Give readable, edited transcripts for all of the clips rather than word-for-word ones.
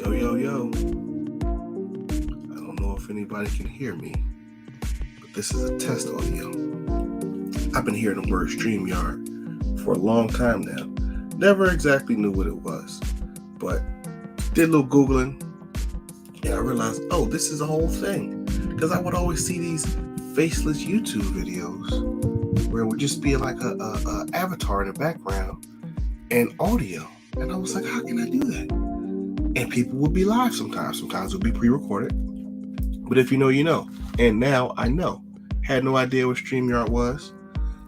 Yo, yo, yo. I don't know if anybody can hear me, but this is a test audio. I've been hearing the word StreamYard for a long time now. Never exactly knew what it was, but did a little Googling, and I realized, oh, this is a whole thing. Because I would always see these faceless YouTube videos where it would just be like a avatar in the background and audio. And I was like, how can I do that? And people would be live sometimes. Sometimes it would be pre-recorded. But if you know, you know. And now I know. Had no idea what StreamYard was.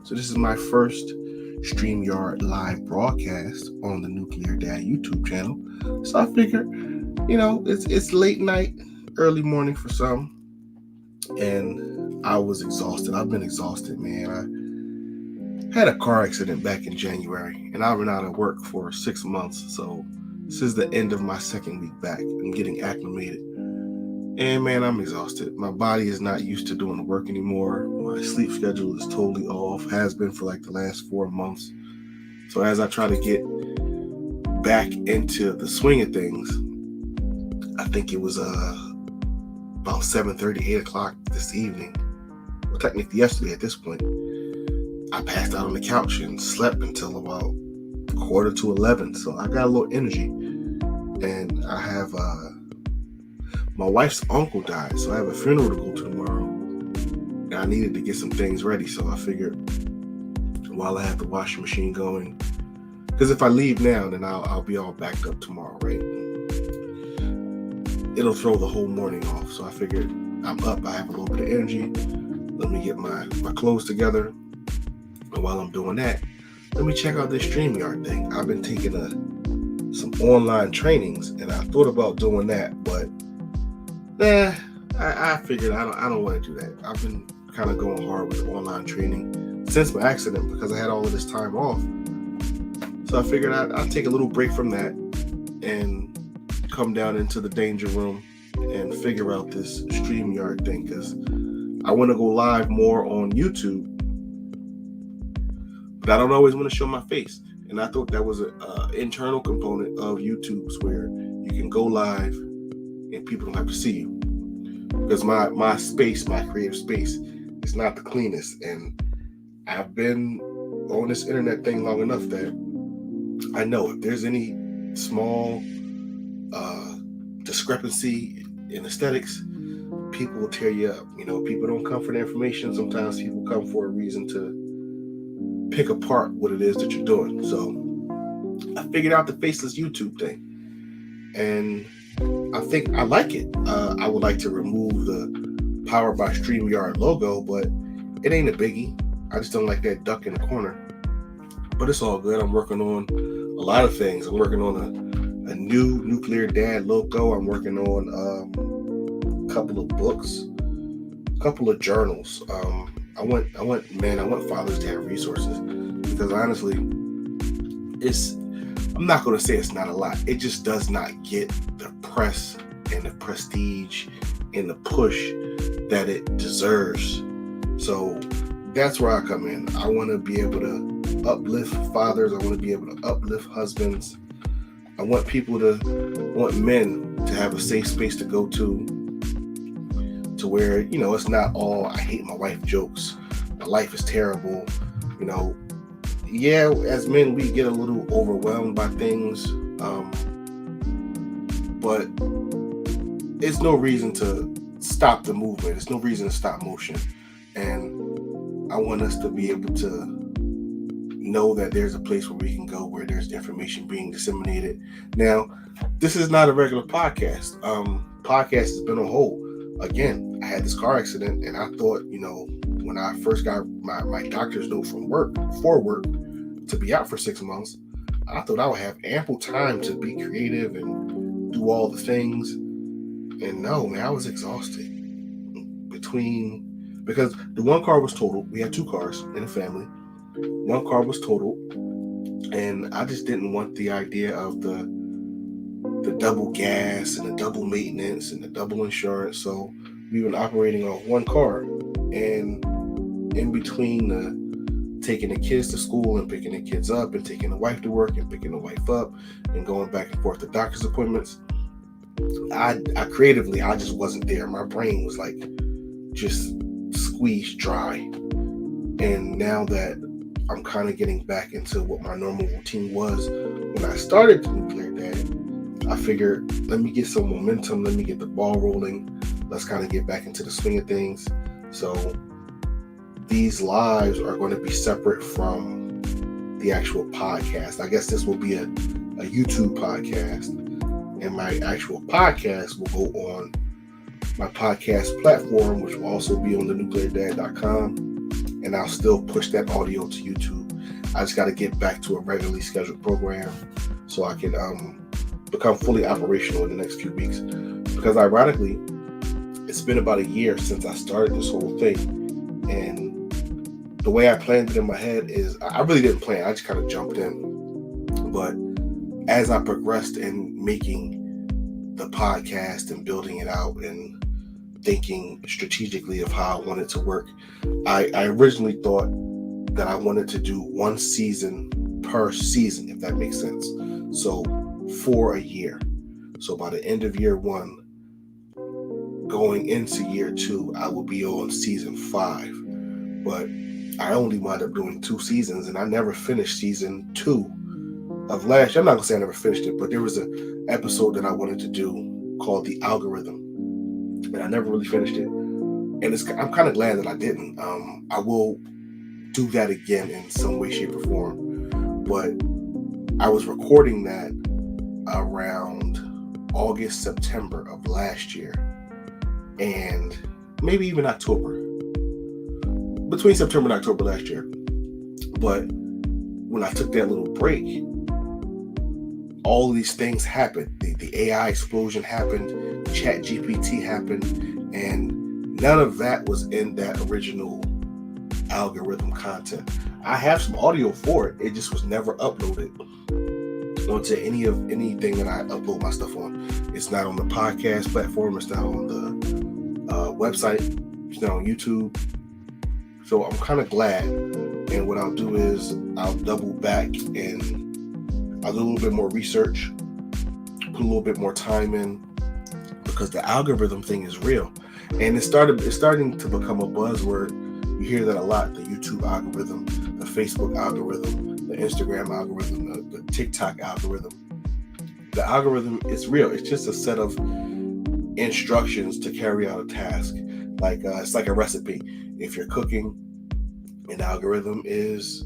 So this is my first StreamYard live broadcast on the Nuclear Dad YouTube channel. So I figured, it's late night, early morning for some. And I was exhausted. I've been exhausted, man. I had a car accident back in January. And I've been out of work for 6 months. So this is the end of my second week back. I'm getting acclimated. And man, I'm exhausted. My body is not used to doing the work anymore. My sleep schedule is totally off. Has been for like the last 4 months. So as I try to get back into the swing of things, I think it was about 7:30, 8 o'clock this evening. Well, technically yesterday at this point. I passed out on the couch and slept until about 10:45. So I got a little energy. And I have my wife's uncle died, so I have a funeral to go to tomorrow. And I needed to get some things ready, so I figured while I have the washing machine going, because if I leave now, then I'll be all backed up tomorrow, right? It'll throw the whole morning off. So I figured I'm up, I have a little bit of energy. Let me get my clothes together. And while I'm doing that, let me check out this StreamYard thing. I've been taking some online trainings, and I thought about doing that, but I figured I don't want to do that. I've been kind of going hard with online training since my accident because I had all of this time off. So I figured I'd take a little break from that and come down into the danger room and figure out this StreamYard thing, because I want to go live more on YouTube, but I don't always want to show my face. And I thought that was an internal component of YouTube's where you can go live and people don't have to see you. Because my space, my creative space, is not the cleanest. And I've been on this internet thing long enough that I know if there's any small discrepancy in aesthetics, people will tear you up. People don't come for the information. Sometimes people come for a reason to pick apart what it is that you're doing. So I figured out the faceless YouTube thing, and I think I like it. I would like to remove the Powered by StreamYard logo, but it ain't a biggie. I just don't like that duck in the corner. But it's all good. I'm working on a lot of things. I'm working on a new Nuclear Dad logo. I'm working on a couple of books, a couple of journals. I want fathers to have resources, because honestly, I'm not going to say it's not a lot. It just does not get the press and the prestige and the push that it deserves. So that's where I come in. I want to be able to uplift fathers. I want to be able to uplift husbands. I want men to have a safe space to go to where, it's not all I hate my wife jokes. My life is terrible. Yeah, as men, we get a little overwhelmed by things. But it's no reason to stop the movement. It's no reason to stop motion. And I want us to be able to know that there's a place where we can go where there's information being disseminated. Now, this is not a regular podcast. Podcast has been on hold. Again, I had this car accident, and I thought, when I first got my doctor's note for work to be out for 6 months, I thought I would have ample time to be creative and do all the things. And no, man, I was exhausted. Because the one car was totaled. We had 2 cars in a family. One car was totaled, and I just didn't want the idea of the double gas and the double maintenance and the double insurance. So we've been operating on one car, and in between taking the kids to school and picking the kids up and taking the wife to work and picking the wife up and going back and forth to doctor's appointments, I creatively, I just wasn't there. My brain was like just squeezed dry. And now that I'm kind of getting back into what my normal routine was when I started the Nuclear Dad, I figured, let me get some momentum, let me get the ball rolling, let's kind of get back into the swing of things. So these lives are going to be separate from the actual podcast. I guess this will be a YouTube podcast, and my actual podcast will go on my podcast platform, which will also be on thenucleardad.com, and I'll still push that audio to YouTube. I just got to get back to a regularly scheduled program so I can become fully operational in the next few weeks. Because ironically, it's been about a year since I started this whole thing, and the way I planned it in my head is, I really didn't plan, I just kind of jumped in. But as I progressed in making the podcast and building it out and thinking strategically of how I wanted to work, I originally thought that I wanted to do one season per season, if that makes sense. So for a year. So by the end of year 1, going into year 2, I will be on season 5. But I only wound up doing 2 seasons, and I never finished season 2 of last year. I'm not gonna say I never finished it, but there was an episode that I wanted to do called The Algorithm, and I never really finished it. And I'm kind of glad that I didn't. I will do that again in some way, shape, or form. But I was recording that around August, September of last year, and maybe even October. Between September and October last year. But when I took that little break, all of these things happened. The AI explosion happened, ChatGPT happened, and none of that was in that original algorithm content. I have some audio for it. It just was never uploaded onto anything that I upload my stuff on. It's not on the podcast platform. It's not on the website. It's not on YouTube. So I'm kind of glad, and what I'll do is I'll double back and I'll do a little bit more research, put a little bit more time in, because the algorithm thing is real, and it's starting to become a buzzword. You hear that a lot: the YouTube algorithm, the Facebook algorithm, the Instagram algorithm, the TikTok algorithm. The algorithm is real. It's just a set of instructions to carry out a task. Like it's like a recipe. If you're cooking, an algorithm is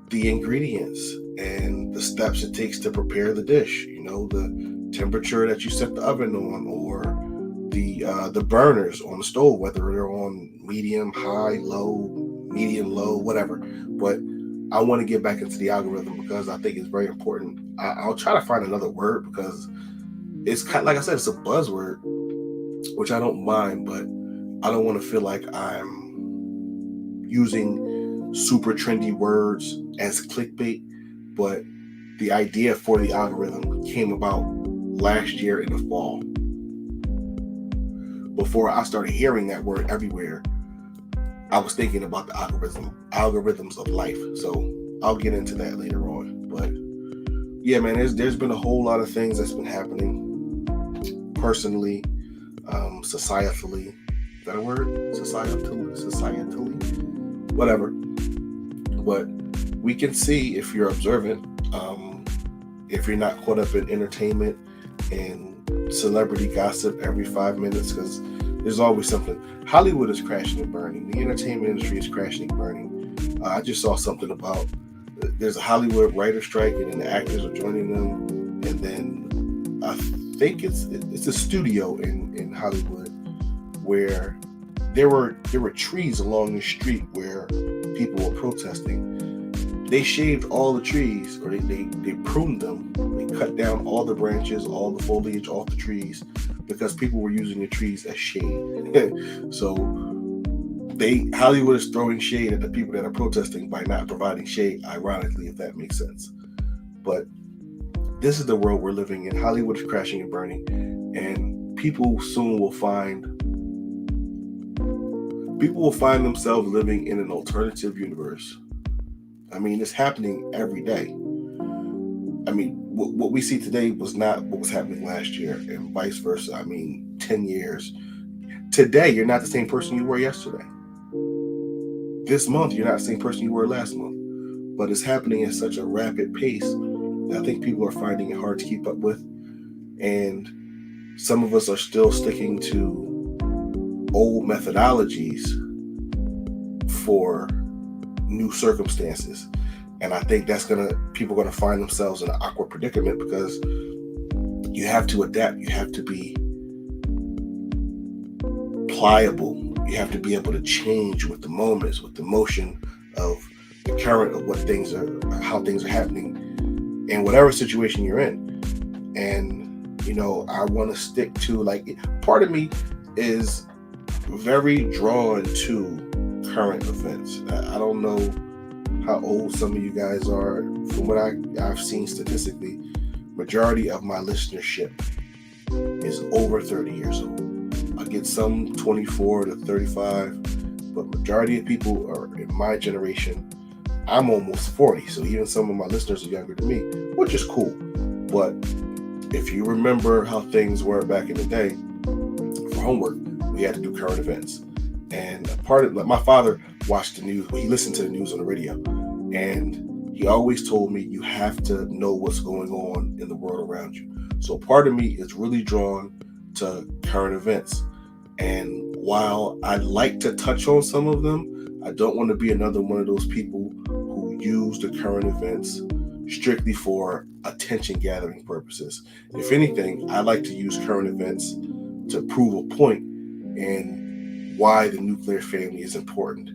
the ingredients and the steps it takes to prepare the dish. You know, the temperature that you set the oven on, or the burners on the stove, whether they're on medium, high, low, medium, low, whatever. But I want to get back into the algorithm because I think it's very important. I'll try to find another word, because it's kind of, like I said, it's a buzzword, which I don't mind, but I don't want to feel like I'm using super trendy words as clickbait. But the idea for the algorithm came about last year in the fall. Before I started hearing that word everywhere, I was thinking about the algorithms of life. So I'll get into that later on. But yeah, man, there's been a whole lot of things that's been happening personally, societally. Is that a word? Societally, whatever. But we can see, if you're observant, if you're not caught up in entertainment and celebrity gossip every 5 minutes, because there's always something. Hollywood is crashing and burning. The entertainment industry is crashing and burning. I just saw something about there's a Hollywood writer strike, and then the actors are joining them, and then I think it's a studio in Hollywood where there were trees along the street where people were protesting. They shaved all the trees, or they pruned them. They cut down all the branches, all the foliage off the trees, because people were using the trees as shade. So Hollywood is throwing shade at the people that are protesting by not providing shade, ironically, if that makes sense. But this is the world we're living in. Hollywood is crashing and burning, and people soon will find themselves living in an alternative universe. I mean, it's happening every day. I mean, what we see today was not what was happening last year, and vice versa. I mean, 10 years. Today, you're not the same person you were yesterday. This month, you're not the same person you were last month. But it's happening at such a rapid pace that I think people are finding it hard to keep up with. And some of us are still sticking to old methodologies for new circumstances. And I think people are gonna find themselves in an awkward predicament because you have to adapt. You have to be pliable. You have to be able to change with the moments, with the motion of the current of how things are happening in whatever situation you're in. And I want to stick to, like, part of me is very drawn to current events. I don't know how old some of you guys are. From what I've seen statistically, majority of my listenership is over 30 years old. I get some 24 to 35, but majority of people are in my generation. I'm almost 40, so even some of my listeners are younger than me, which is cool. But if you remember how things were back in the day, for homework, we had to do current events. And my father watched the news, he listened to the news on the radio, and he always told me, you have to know what's going on in the world around you. So part of me is really drawn to current events. And while I like to touch on some of them, I don't want to be another one of those people who use the current events strictly for attention gathering purposes. If anything, I like to use current events to prove a point in why the nuclear family is important,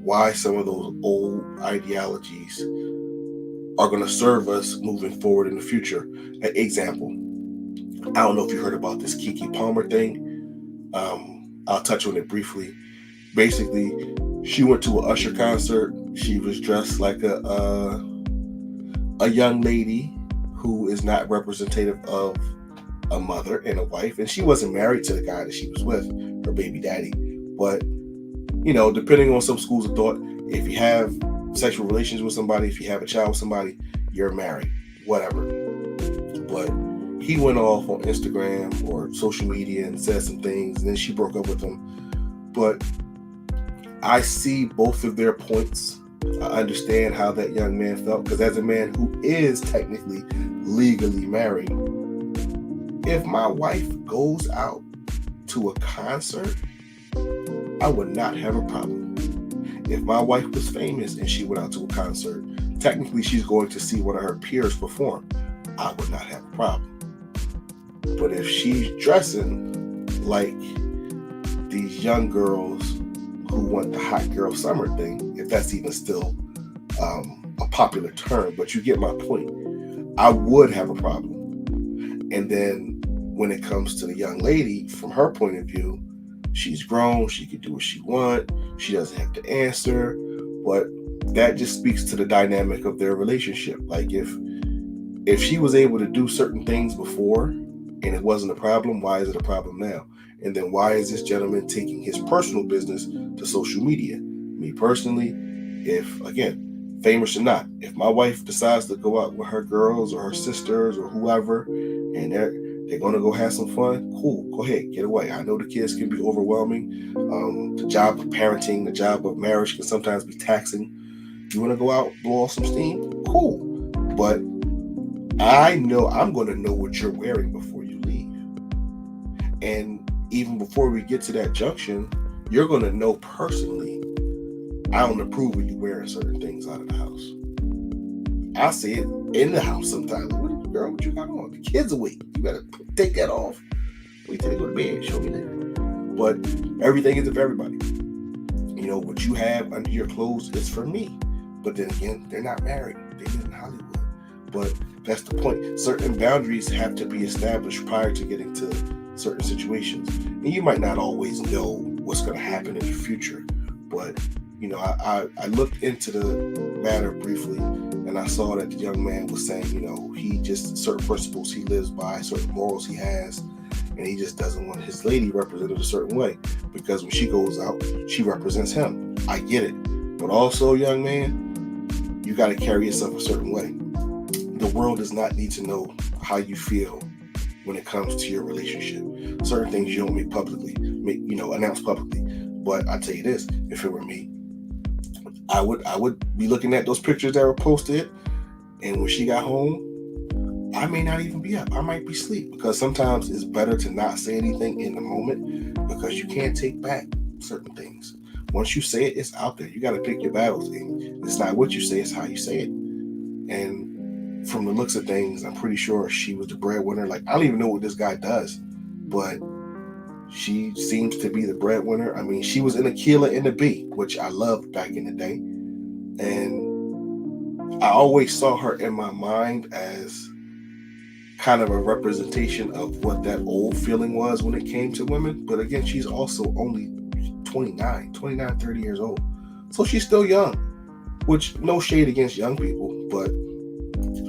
why some of those old ideologies are going to serve us moving forward in the future. An example, I don't know if you heard about this Keke Palmer thing. I'll touch on it briefly. Basically, she went to an Usher concert. She was dressed like a young lady who is not representative of a mother and a wife, and she wasn't married to the guy that she was with, her baby daddy. But depending on some schools of thought, if you have sexual relations with somebody, if you have a child with somebody, you're married, whatever. But he went off on Instagram or social media and said some things, and then she broke up with him. But I see both of their points. I understand how that young man felt, because as a man who is technically legally married, if my wife goes out to a concert, I would not have a problem. If my wife was famous and she went out to a concert, technically she's going to see one of her peers perform. I would not have a problem. But if she's dressing like these young girls who want the hot girl summer thing, if that's even still a popular term, but you get my point, I would have a problem. And then when it comes to the young lady, from her point of view, she's grown, she can do what she wants, she doesn't have to answer. But that just speaks to the dynamic of their relationship. Like, if she was able to do certain things before and it wasn't a problem, why is it a problem now? And then why is this gentleman taking his personal business to social media? Me personally, if, again, famous or not, if my wife decides to go out with her girls or her sisters or whoever, and they're going to go have some fun, cool, go ahead, get away. I know the kids can be overwhelming. The job of parenting, the job of marriage can sometimes be taxing. You want to go out, blow off some steam? Cool. But I know I'm going to know what you're wearing before you leave. And even before we get to that junction, you're going to know personally, I don't approve of you wearing certain things out of the house. I see it in the house sometimes. Girl, what you got on? The kids awake. You better take that off. Wait till they go to bed. Show me later. But everything is of everybody. What you have under your clothes is for me. But then again, they're not married. They live in Hollywood. But that's the point. Certain boundaries have to be established prior to getting to certain situations. And you might not always know what's going to happen in the future. But, I looked into the matter briefly, and I saw that the young man was saying, he just, certain principles he lives by, certain morals he has, and he just doesn't want his lady represented a certain way, because when she goes out, she represents him. I get it. But also, young man, you got to carry yourself a certain way. the world does not need to know how you feel when it comes to your relationship. Certain things you don't announce publicly. But I tell you this, if it were me, I would be looking at those pictures that were posted, and when she got home, I may not even be up. I might be asleep, because sometimes it's better to not say anything in the moment, because you can't take back certain things. Once you say it, it's out there. You got to pick your battles, and it's not what you say, it's how you say it. And from the looks of things, I'm pretty sure she was the breadwinner. Like, I don't even know what this guy does, but she seems to be the breadwinner. I mean, she was in Aquila and the Bee, which I loved back in the day. And I always saw her in my mind as kind of a representation of what that old feeling was when it came to women. But again, she's also only 29, 30 years old. So she's still young, which no shade against young people. But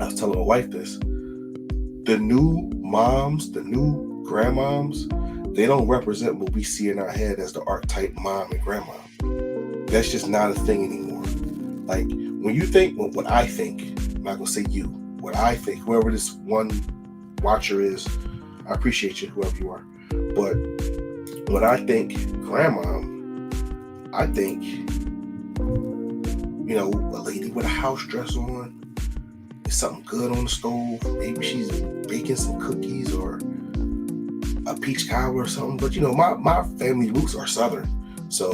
I was telling my wife this. The new moms, the new grandmoms, they don't represent what we see in our head as the archetype mom and grandma. That's just not a thing anymore. Like, when you think, what I think, I'm not going to say you, what I think, whoever this one watcher is, I appreciate you, whoever you are. But when I think grandma, I think, a lady with a house dress on, something good on the stove. Maybe she's baking some cookies or a peach cobbler or something. But my family roots are Southern, so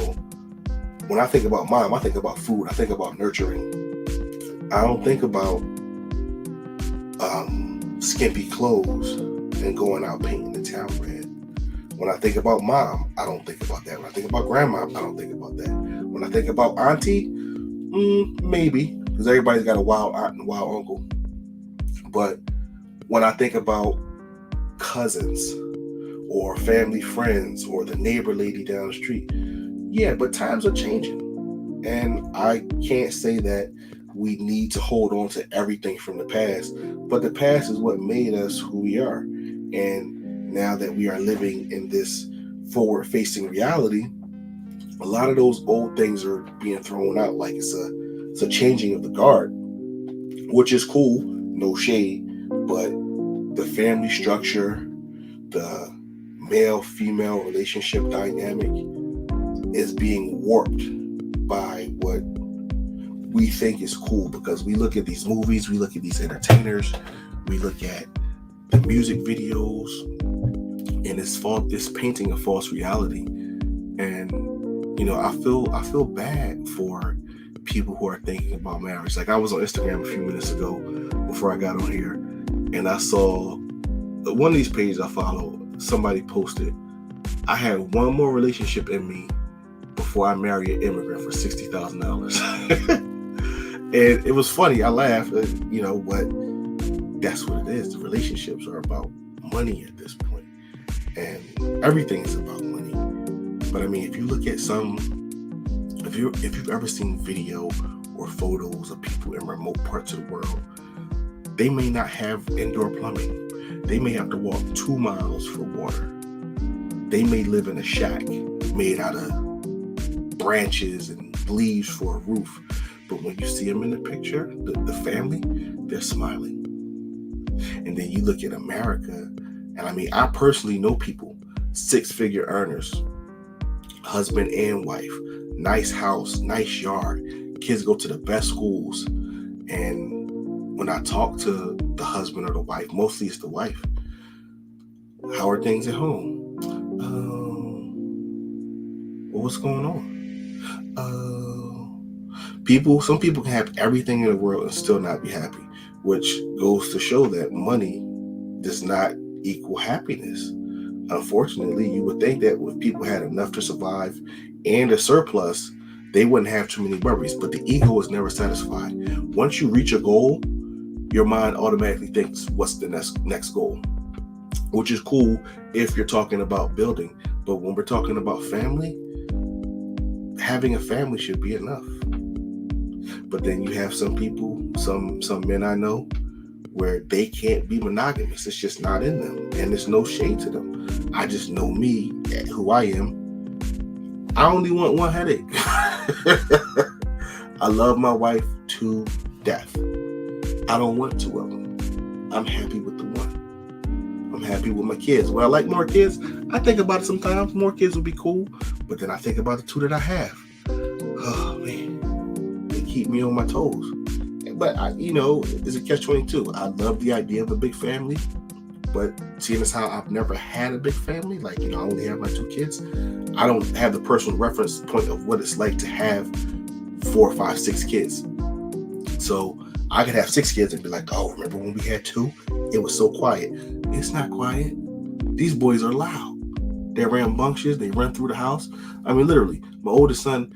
when I think about mom, I think about food. I think about nurturing. I don't think about skimpy clothes and going out painting the town red. When I think about mom, I don't think about that. When I think about grandma, I don't think about that. When I think about auntie, maybe, because everybody's got a wild aunt and a wild uncle. But when I think about cousins or family friends or the neighbor lady down the street, yeah, but times are changing. And I can't say that we need to hold on to everything from the past, but the past is what made us who we are. And now that we are living in this forward-facing reality, a lot of those old things are being thrown out. Like, it's a changing of the guard, which is cool, no shade, but the family structure, the male-female relationship dynamic is being warped by what we think is cool, because we look at these movies, we look at these entertainers, we look at the music videos, and it's painting a false reality. And I feel bad for people who are thinking about marriage. Like, I was on Instagram a few minutes ago before I got on here, and I saw one of these pages I follow. Somebody posted, I had one more relationship in me before I marry an immigrant for $60,000. And it was funny. I laughed, but that's what it is. The relationships are about money at this point, and everything is about money. But I mean, if you look at if you've ever seen video or photos of people in remote parts of the world, they may not have indoor plumbing. They may have to walk 2 miles for water. They may live in a shack made out of branches and leaves for a roof. But when you see them in the picture, the family, they're smiling. And then you look at America, and I mean, I personally know people, 6-figure earners, husband and wife, nice house, nice yard, kids go to the best schools. And when I talk to the husband or the wife, mostly it's the wife, how are things at home? What's going on? Some people can have everything in the world and still not be happy, which goes to show that money does not equal happiness. Unfortunately, you would think that if people had enough to survive and a surplus, they wouldn't have too many worries. But the ego is never satisfied. Once you reach a goal, your mind automatically thinks, what's the next goal? Which is cool if you're talking about building. But when we're talking about family, having a family should be enough. But then you have some people, some men I know, where they can't be monogamous. It's just not in them. And there's no shade to them. I just know me, who I am. I only want one headache. I love my wife to death. I don't want 2 of them. I'm happy with the one. I'm happy with my kids. Would I like more kids? I think about it sometimes. More kids would be cool. But then I think about the two that I have. Oh, man. They keep me on my toes. But, it's a catch-22. I love the idea of a big family. But seeing as how I've never had a big family, like, I only have my 2 kids, I don't have the personal reference point of what it's like to have 4, 5, 6 kids. So I could have 6 kids and be like, oh, remember when we had 2? It was so quiet. It's not quiet. These boys are loud. They're rambunctious. They run through the house. I mean, literally, my oldest son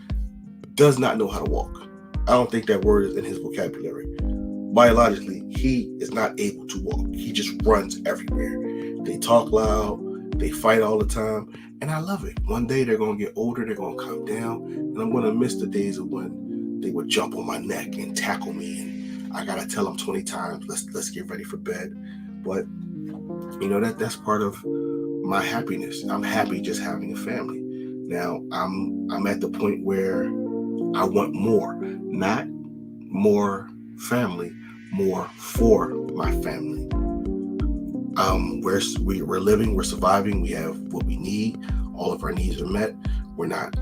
does not know how to walk. I don't think that word is in his vocabulary. Biologically, he is not able to walk. He just runs everywhere. They talk loud. They fight all the time. And I love it. One day they're going to get older. They're going to calm down. And I'm going to miss the days of when they would jump on my neck and tackle me. And I got to tell them 20 times, let's get ready for bed. But, that's part of my happiness. I'm happy just having a family. Now, I'm at the point where I want more. Not more family, more for my family. We're living, we're surviving, we have what we need, all of our needs are met. We're not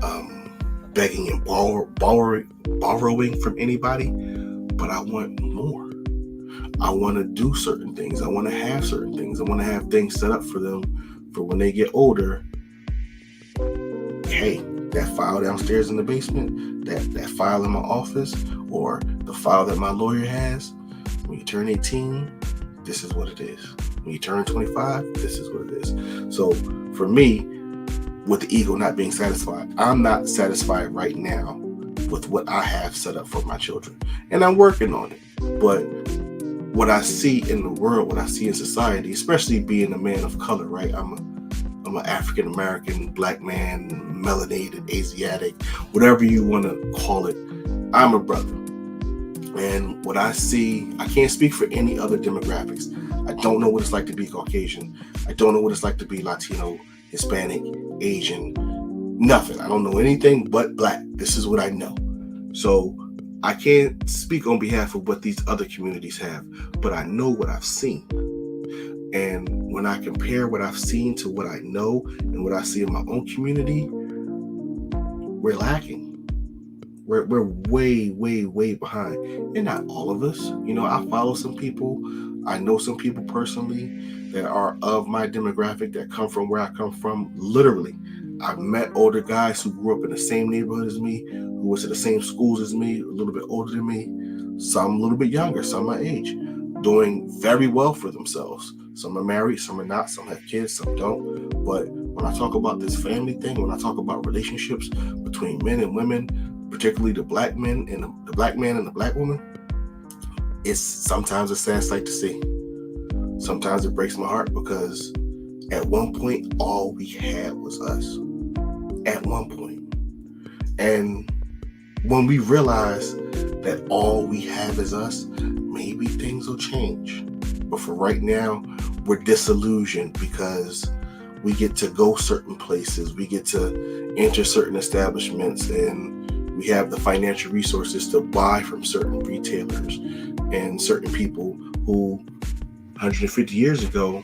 begging and borrowing from anybody, but I want more. I want to do certain things. I want to have certain things. I want to have things set up for them for when they get older. Hey, that file downstairs in the basement, that file in my office, or the file that my lawyer has, when you turn 18, this is what it is. When you turn 25, this is what it is. So for me, with the ego not being satisfied, I'm not satisfied right now with what I have set up for my children. And I'm working on it. But what I see in the world, what I see in society, especially being a man of color, right? I'm an African-American, black man, melanated, Asiatic, whatever you want to call it. I'm a brother. And what I see, I can't speak for any other demographics. I don't know what it's like to be Caucasian. I don't know what it's like to be Latino, Hispanic, Asian, nothing. I don't know anything but black. This is what I know. So I can't speak on behalf of what these other communities have, but I know what I've seen. And when I compare what I've seen to what I know and what I see in my own community, we're lacking. We're way, way, way behind. And not all of us. I follow some people. I know some people personally that are of my demographic that come from where I come from. Literally, I've met older guys who grew up in the same neighborhood as me, who went to the same schools as me, a little bit older than me, some a little bit younger, some my age, doing very well for themselves. Some are married, some are not, some have kids, some don't. But when I talk about this family thing, when I talk about relationships between men and women, particularly the black men and the black man and the black woman, it's sometimes a sad sight to see. Sometimes it breaks my heart because at one point, all we had was us. At one point. And when we realize that all we have is us, maybe things will change. But for right now, we're disillusioned because we get to go certain places. We get to enter certain establishments, and we have the financial resources to buy from certain retailers and certain people who 150 years ago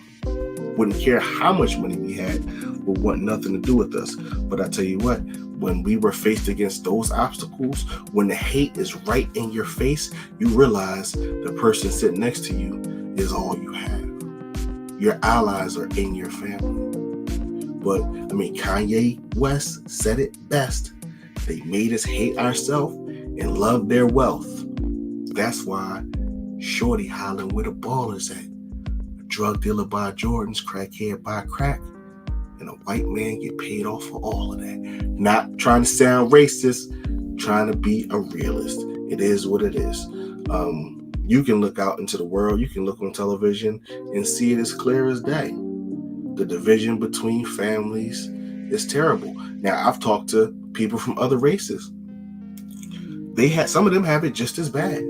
wouldn't care how much money we had, would want nothing to do with us. But I tell you what, when we were faced against those obstacles, when the hate is right in your face, you realize the person sitting next to you is all you have. Your allies are in your family. But Kanye West said it best. They made us hate ourselves and love their wealth. That's why Shorty hollering where the ballers at. A drug dealer buy Jordans, crackhead buy crack, and a white man get paid off for all of that. Not trying to sound racist, trying to be a realist. It is what it is. You can look out into the world, you can look on television and see it as clear as day. The division between families is terrible. Now, I've talked to people from other races. Some of them have it just as bad.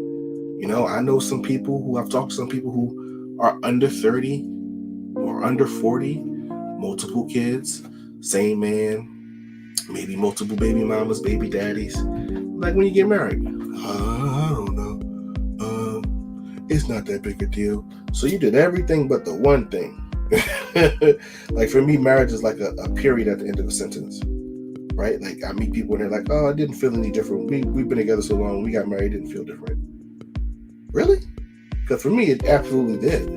I know some people who I've talked to some people who are under 30 or under 40, multiple kids, same man, maybe multiple baby mamas, baby daddies. Like when you get married, I don't know. It's not that big a deal. So you did everything but the one thing. Like for me, marriage is like a period at the end of a sentence, right? Like I meet people and they're like, "Oh, it didn't feel any different. We've been together so long. We got married, it didn't feel different." Really? Because for me, it absolutely did.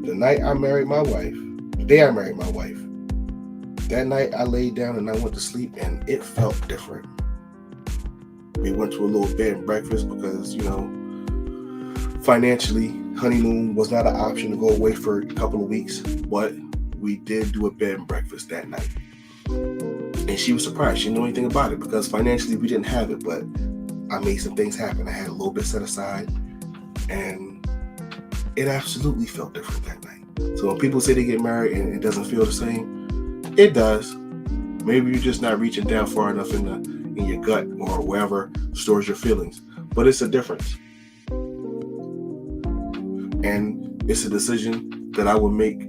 The night I married my wife, the day I married my wife, that night I laid down and I went to sleep, and it felt different. We went to a little bed and breakfast because financially, honeymoon was not an option to go away for a couple of weeks, but we did do a bed and breakfast that night. And she was surprised. She didn't know anything about it because financially we didn't have it, but I made some things happen. I had a little bit set aside, and it absolutely felt different that night. So when people say they get married and it doesn't feel the same, it does. Maybe you're just not reaching down far enough in your gut or wherever stores your feelings, but it's a difference. And it's a decision that I would make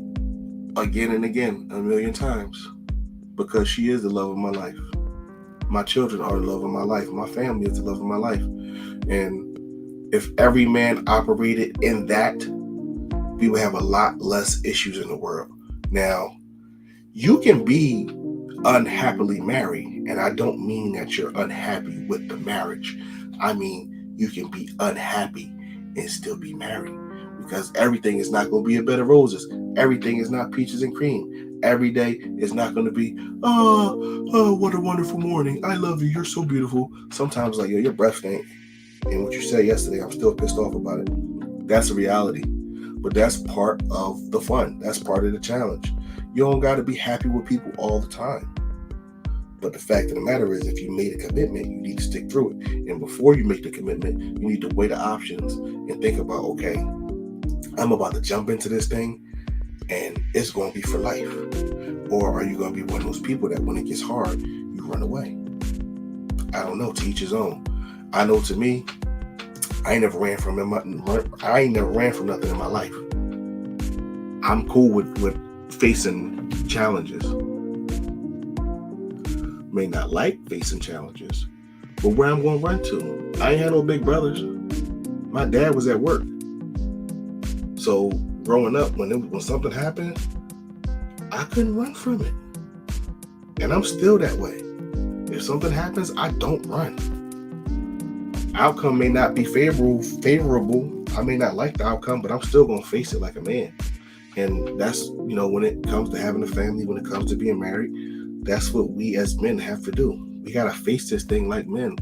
again and again, a million times, because she is the love of my life. My children are the love of my life. My family is the love of my life. And if every man operated in that, we would have a lot less issues in the world. Now, you can be unhappily married, and I don't mean that you're unhappy with the marriage. I mean, you can be unhappy and still be married. Because everything is not going to be a bed of roses. Everything is not peaches and cream. Every day is not going to be, oh, what a wonderful morning. I love you. You're so beautiful. Sometimes like, yo, your breath stank. And what you said yesterday, I'm still pissed off about it. That's a reality. But that's part of the fun. That's part of the challenge. You don't got to be happy with people all the time. But the fact of the matter is, if you made a commitment, you need to stick through it. And before you make the commitment, you need to weigh the options and think about, okay, I'm about to jump into this thing and it's going to be for life. Or are you going to be one of those people that when it gets hard, you run away? I don't know. To each his own. I know to me, I ain't never ran from nothing in my life. I'm cool with facing challenges. May not like facing challenges, but where I'm going to run to? I ain't had no big brothers. My dad was at work. So growing up, when something happened, I couldn't run from it. And I'm still that way. If something happens, I don't run. Outcome may not be favorable. I may not like the outcome, but I'm still going to face it like a man. And that's, when it comes to having a family, when it comes to being married, that's what we as men have to do. We got to face this thing like men.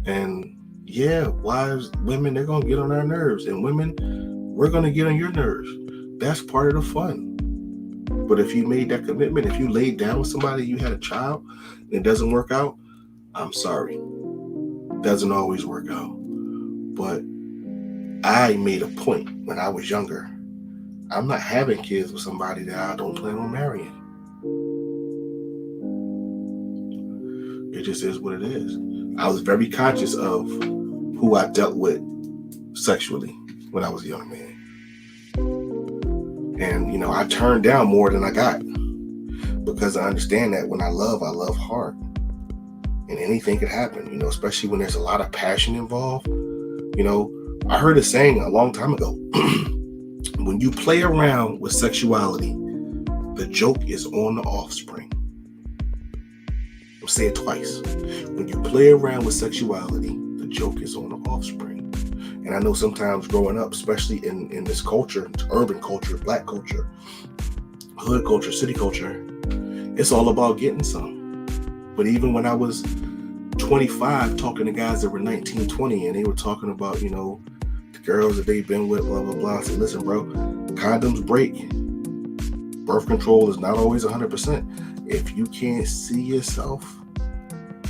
And yeah, wives, women, they're going to get on our nerves. And women, we're going to get on your nerves. That's part of the fun. But if you made that commitment, if you laid down with somebody, you had a child, and it doesn't work out, I'm sorry. It doesn't always work out. But I made a point when I was younger. I'm not having kids with somebody that I don't plan on marrying. It just is what it is. I was very conscious of who I dealt with sexually when I was a young man. And, I turned down more than I got because I understand that when I love hard. And anything could happen, especially when there's a lot of passion involved. I heard a saying a long time ago. When you play around with sexuality, the joke is on the offspring. I'll say it twice. When you play around with sexuality, the joke is on the offspring. And I know sometimes growing up, especially in this culture, urban culture, black culture, hood culture, city culture, it's all about getting some. But even when I was 25 talking to guys that were 19, 20, and they were talking about, the girls that they've been with, blah, blah, blah. I said, listen, bro, condoms break. Birth control is not always 100%. If you can't see yourself,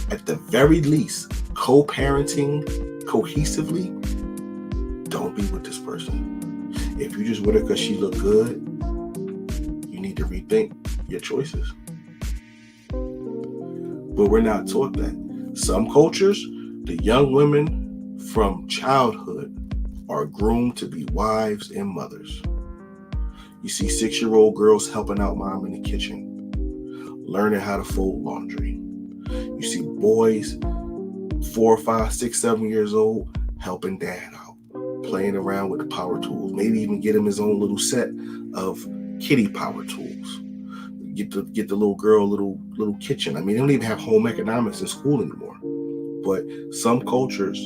at the very least, co-parenting cohesively, don't be with this person. If you just with her because she look good, you need to rethink your choices. But we're not taught that. Some cultures, the young women from childhood are groomed to be wives and mothers. You see 6-year-old girls helping out mom in the kitchen, learning how to fold laundry. You see boys 4, 5, 6, 7 years old helping dad out, playing around with the power tools. Maybe even get him his own little set of kitty power tools. Get the little girl little kitchen. I mean, they don't even have home economics in school anymore. But some cultures,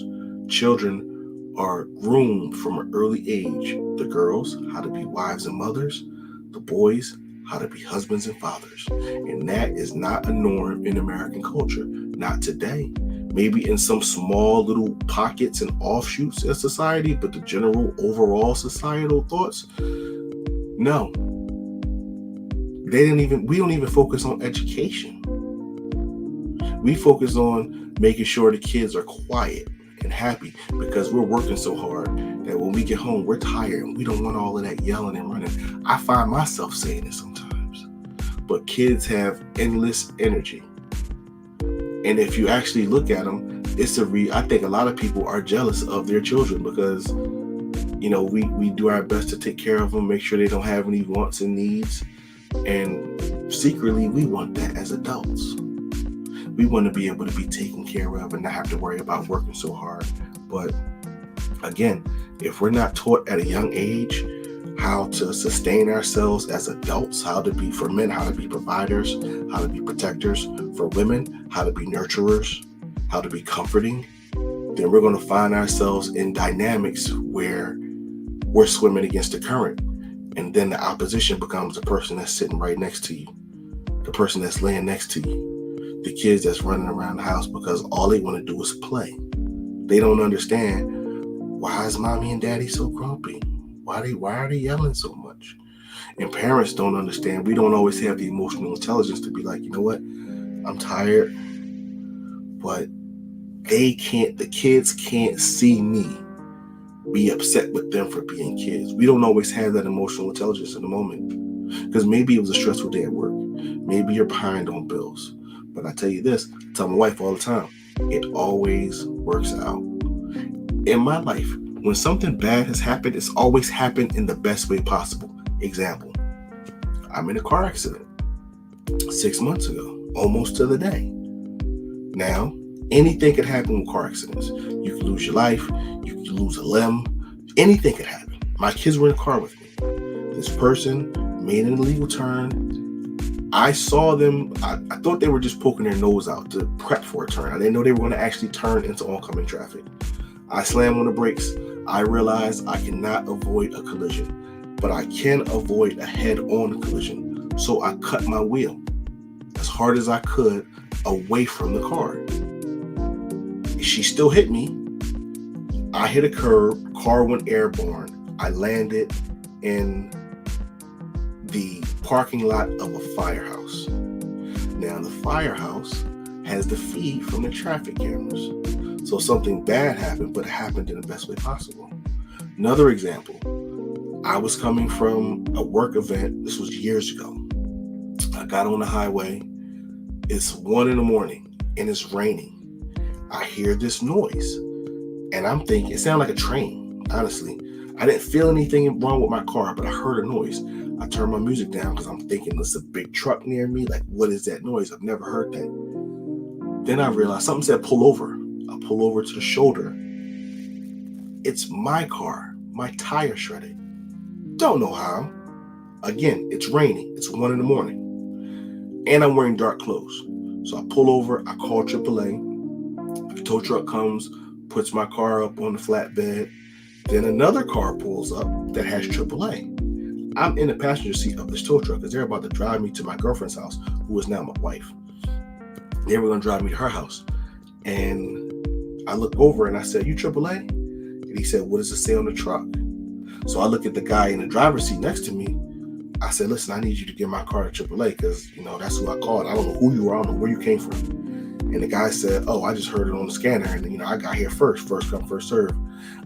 children are groomed from an early age. The girls, how to be wives and mothers. The boys, how to be husbands and fathers. And that is not a norm in American culture. Not today. Maybe in some small little pockets and offshoots in society, but the general overall societal thoughts, no. We don't even focus on education. We focus on making sure the kids are quiet and happy because we're working so hard that when we get home, we're tired and we don't want all of that yelling and running. I find myself saying it sometimes, but kids have endless energy. And if you actually look at them, I think a lot of people are jealous of their children because, we do our best to take care of them, make sure they don't have any wants and needs. And secretly, we want that as adults. We want to be able to be taken care of and not have to worry about working so hard. But again, if we're not taught at a young age how to sustain ourselves as adults, for men, how to be providers, how to be protectors, for women, how to be nurturers, how to be comforting, then we're going to find ourselves in dynamics where we're swimming against the current. And then the opposition becomes the person that's sitting right next to you, the person that's laying next to you, the kids that's running around the house because all they want to do is play. They don't understand, why is mommy and daddy so grumpy? Why are they yelling so much? And parents don't understand. We don't always have the emotional intelligence to be like, you know what? I'm tired. But the kids can't see me be upset with them for being kids. We don't always have that emotional intelligence in the moment. Because maybe it was a stressful day at work. Maybe you're behind on bills. But I tell you this, I tell my wife all the time, it always works out. In my life, when something bad has happened, it's always happened in the best way possible. Example, I'm in a car accident 6 months ago, almost to the day. Now, anything could happen with car accidents. You could lose your life, you could lose a limb, anything could happen. My kids were in the car with me. This person made an illegal turn. I saw them, I thought they were just poking their nose out to prep for a turn. I didn't know they were going to actually turn into oncoming traffic. I slammed on the brakes. I realized I cannot avoid a collision, but I can avoid a head-on collision. So I cut my wheel as hard as I could away from the car. She still hit me. I hit a curb, car went airborne. I landed in the parking lot of a firehouse. Now the firehouse has the feed from the traffic cameras. So something bad happened, but it happened in the best way possible. Another example, I was coming from a work event. This was years ago. I got on the highway. It's 1 a.m. and it's raining. I hear this noise and I'm thinking, it sounded like a train, honestly. I didn't feel anything wrong with my car, but I heard a noise. I turned my music down because I'm thinking there's a big truck near me. Like, what is that noise? I've never heard that. Then I realized something said pull over. I pull over to the shoulder. It's my car, my tire shredded. Don't know how. Again, it's raining. It's 1 a.m. and I'm wearing dark clothes. So I pull over, I call AAA. The tow truck comes, puts my car up on the flatbed. Then another car pulls up that has AAA. I'm in the passenger seat of this tow truck because they're about to drive me to my girlfriend's house, who is now my wife. They were going to drive me to her house. And I look over and I said, "You AAA?" And he said, "What does it say on the truck?" So I look at the guy in the driver's seat next to me. I said, "Listen, I need you to give my car to AAA because, that's who I called. I don't know who you are. I don't know where you came from." And the guy said, "Oh, I just heard it on the scanner. And, I got here first come, first serve."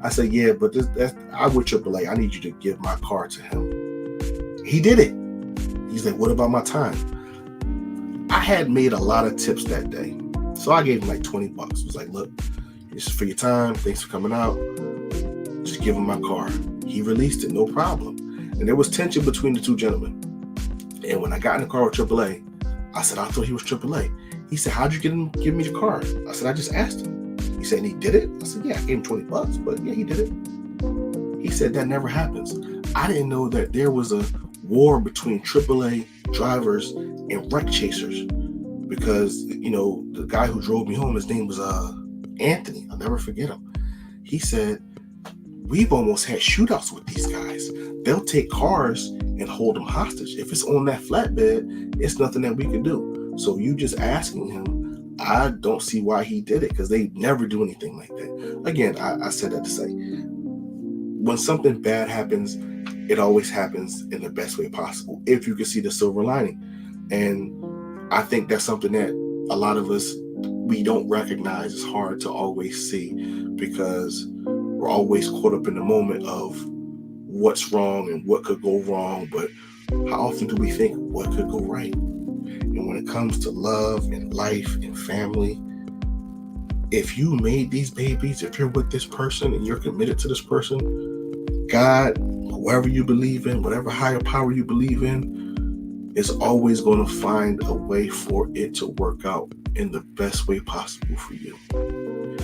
I said, "Yeah, but I'm with AAA. I need you to give my car to him." He did it. He's like, "What about my time?" I had made a lot of tips that day. So I gave him like $20. It was like, "Look, this is for your time. Thanks for coming out. Just give him my car." He released it, no problem. And there was tension between the two gentlemen. And when I got in the car with AAA, I said, "I thought he was AAA." He said, "How'd you get him give me the car?" I said, "I just asked him." He said, "And he did it?" I said, "Yeah, I gave him $20, but yeah, he did it." said that never happens. I didn't know that there was a war between AAA drivers and wreck chasers, because the guy who drove me home, his name was Anthony. I'll never forget him. He said, we've almost had shootouts with these guys. They'll take cars and hold them hostage. If it's on that flatbed, it's nothing that we can do. So you just asking him, I don't see why he did it, because they never do anything like that. Again, I said that to say, when something bad happens, it always happens in the best way possible, if you can see the silver lining. And I think that's something that a lot of us, we don't recognize. It's hard to always see, because we're always caught up in the moment of what's wrong and what could go wrong. But how often do we think what could go right? And when it comes to love and life and family, if you made these babies, if you're with this person and you're committed to this person, God, whoever you believe in, whatever higher power you believe in, is always going to find a way for it to work out in the best way possible for you.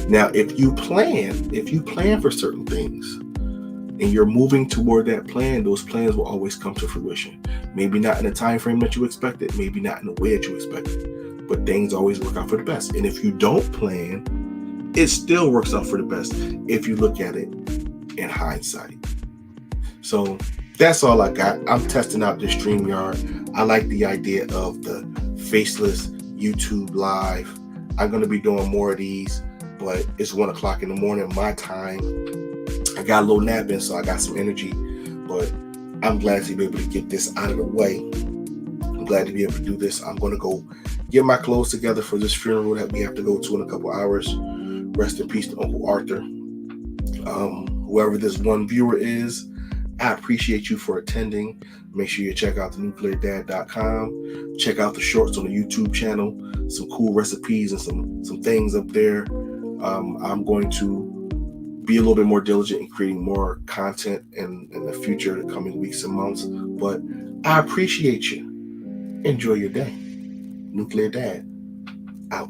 Now, if you plan for certain things and you're moving toward that plan, those plans will always come to fruition. Maybe not in the time frame that you expected, maybe not in the way that you expected, but things always work out for the best. And if you don't plan, it still works out for the best if you look at it in hindsight. So that's all I got. I'm testing out this StreamYard. I like the idea of the faceless YouTube live. I'm going to be doing more of these, but it's 1 o'clock in the morning, my time. I got a little nap in, so I got some energy, but I'm glad to be able to get this out of the way. I'm glad to be able to do this. I'm going to go get my clothes together for this funeral that we have to go to in a couple hours. Rest in peace to Uncle Arthur. Whoever this one viewer is, I appreciate you for attending. Make sure you check out the nucleardad.com. Check out the shorts on the YouTube channel. Some cool recipes and some things up there. I'm going to be a little bit more diligent in creating more content in the future, the coming weeks and months. But I appreciate you. Enjoy your day. Nuclear Dad, out.